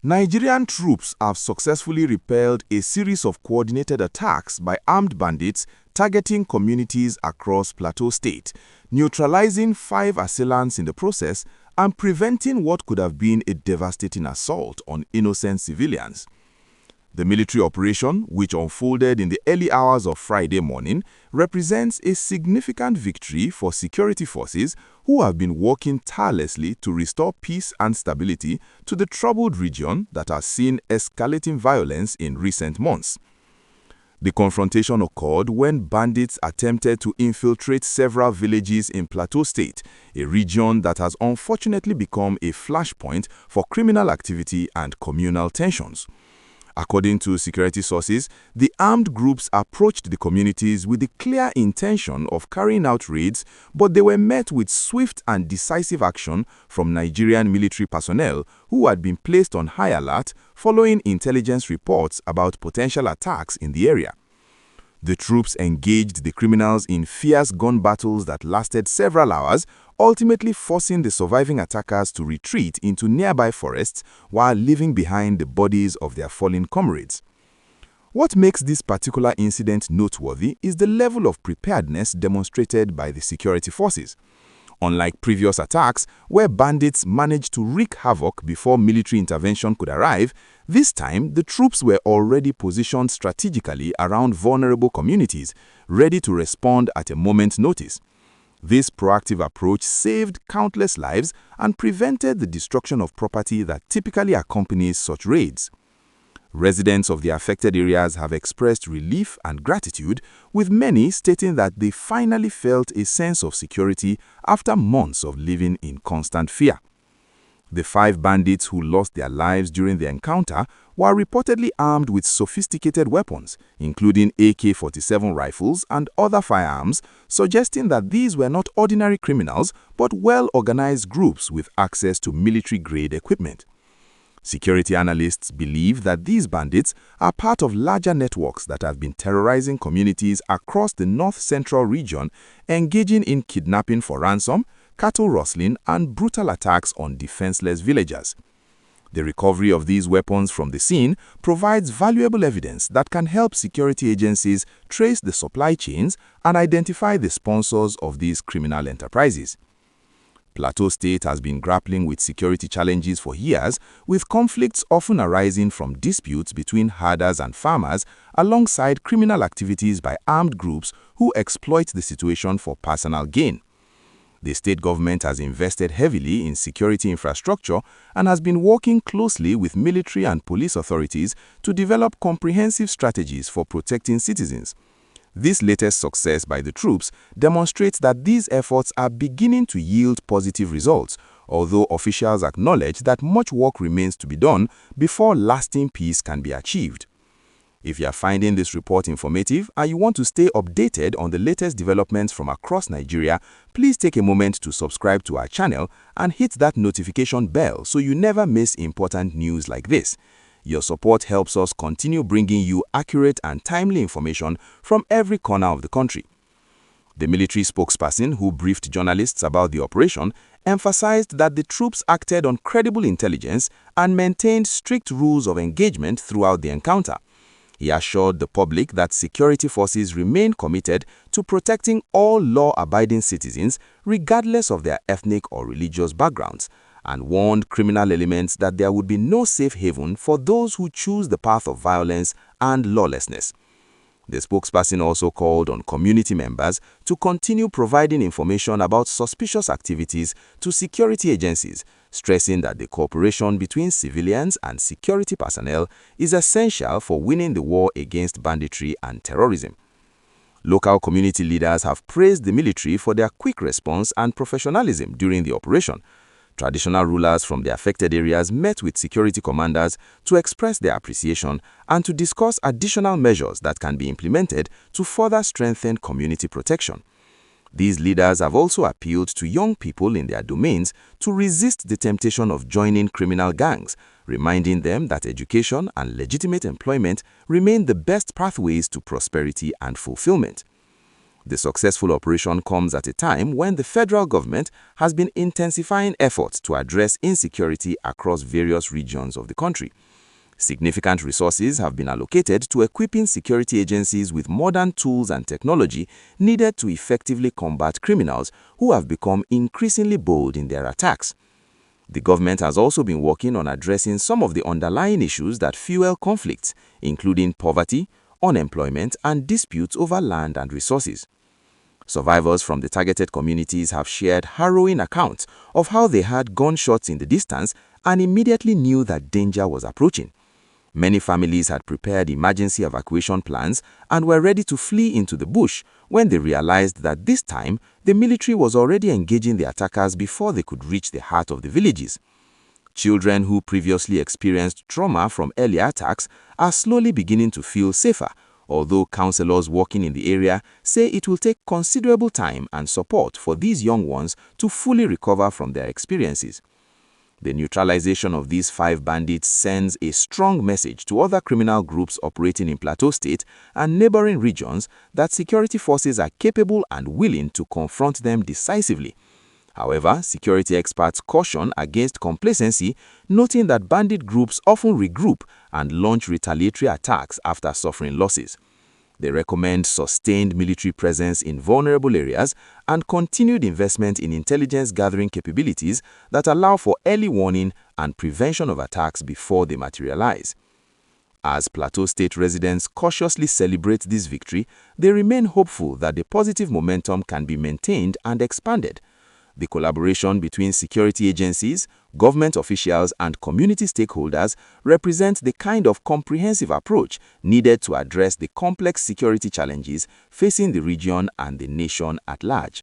Nigerian troops have successfully repelled a series of coordinated attacks by armed bandits targeting communities across Plateau State, neutralizing 5 assailants in the process and preventing what could have been a devastating assault on innocent civilians. The military operation, which unfolded in the early hours of Friday morning, represents a significant victory for security forces who have been working tirelessly to restore peace and stability to the troubled region that has seen escalating violence in recent months. The confrontation occurred when bandits attempted to infiltrate several villages in Plateau State, a region that has unfortunately become a flashpoint for criminal activity and communal tensions. According to security sources, the armed groups approached the communities with the clear intention of carrying out raids, but they were met with swift and decisive action from Nigerian military personnel who had been placed on high alert following intelligence reports about potential attacks in the area. The troops engaged the criminals in fierce gun battles that lasted several hours, ultimately forcing the surviving attackers to retreat into nearby forests while leaving behind the bodies of their fallen comrades. What makes this particular incident noteworthy is the level of preparedness demonstrated by the security forces. Unlike previous attacks, where bandits managed to wreak havoc before military intervention could arrive, this time the troops were already positioned strategically around vulnerable communities, ready to respond at a moment's notice. This proactive approach saved countless lives and prevented the destruction of property that typically accompanies such raids. Residents of the affected areas have expressed relief and gratitude, with many stating that they finally felt a sense of security after months of living in constant fear. The 5 bandits who lost their lives during the encounter were reportedly armed with sophisticated weapons, including AK-47 rifles and other firearms, suggesting that these were not ordinary criminals but well-organized groups with access to military-grade equipment. Security analysts believe that these bandits are part of larger networks that have been terrorizing communities across the north-central region, engaging in kidnapping for ransom, cattle rustling, and brutal attacks on defenseless villagers. The recovery of these weapons from the scene provides valuable evidence that can help security agencies trace the supply chains and identify the sponsors of these criminal enterprises. Plateau State has been grappling with security challenges for years, with conflicts often arising from disputes between herders and farmers alongside criminal activities by armed groups who exploit the situation for personal gain. The state government has invested heavily in security infrastructure and has been working closely with military and police authorities to develop comprehensive strategies for protecting citizens. This latest success by the troops demonstrates that these efforts are beginning to yield positive results, although officials acknowledge that much work remains to be done before lasting peace can be achieved. If you are finding this report informative and you want to stay updated on the latest developments from across Nigeria, please take a moment to subscribe to our channel and hit that notification bell so you never miss important news like this. Your support helps us continue bringing you accurate and timely information from every corner of the country. The military spokesperson who briefed journalists about the operation emphasized that the troops acted on credible intelligence and maintained strict rules of engagement throughout the encounter. He assured the public that security forces remain committed to protecting all law-abiding citizens regardless of their ethnic or religious backgrounds, and warned criminal elements that there would be no safe haven for those who choose the path of violence and lawlessness. The spokesperson also called on community members to continue providing information about suspicious activities to security agencies, stressing that the cooperation between civilians and security personnel is essential for winning the war against banditry and terrorism. Local community leaders have praised the military for their quick response and professionalism during the operation. Traditional rulers from the affected areas met with security commanders to express their appreciation and to discuss additional measures that can be implemented to further strengthen community protection. These leaders have also appealed to young people in their domains to resist the temptation of joining criminal gangs, reminding them that education and legitimate employment remain the best pathways to prosperity and fulfillment. The successful operation comes at a time when the federal government has been intensifying efforts to address insecurity across various regions of the country. Significant resources have been allocated to equipping security agencies with modern tools and technology needed to effectively combat criminals who have become increasingly bold in their attacks. The government has also been working on addressing some of the underlying issues that fuel conflicts, including poverty, unemployment, and disputes over land and resources. Survivors from the targeted communities have shared harrowing accounts of how they heard gunshots in the distance and immediately knew that danger was approaching. Many families had prepared emergency evacuation plans and were ready to flee into the bush when they realized that this time the military was already engaging the attackers before they could reach the heart of the villages. Children who previously experienced trauma from earlier attacks are slowly beginning to feel safer, although counselors working in the area say it will take considerable time and support for these young ones to fully recover from their experiences. The neutralization of these 5 bandits sends a strong message to other criminal groups operating in Plateau State and neighboring regions that security forces are capable and willing to confront them decisively. However, security experts caution against complacency, noting that bandit groups often regroup and launch retaliatory attacks after suffering losses. They recommend sustained military presence in vulnerable areas and continued investment in intelligence gathering capabilities that allow for early warning and prevention of attacks before they materialize. As Plateau State residents cautiously celebrate this victory, they remain hopeful that the positive momentum can be maintained and expanded. The collaboration between security agencies, government officials, and community stakeholders represents the kind of comprehensive approach needed to address the complex security challenges facing the region and the nation at large.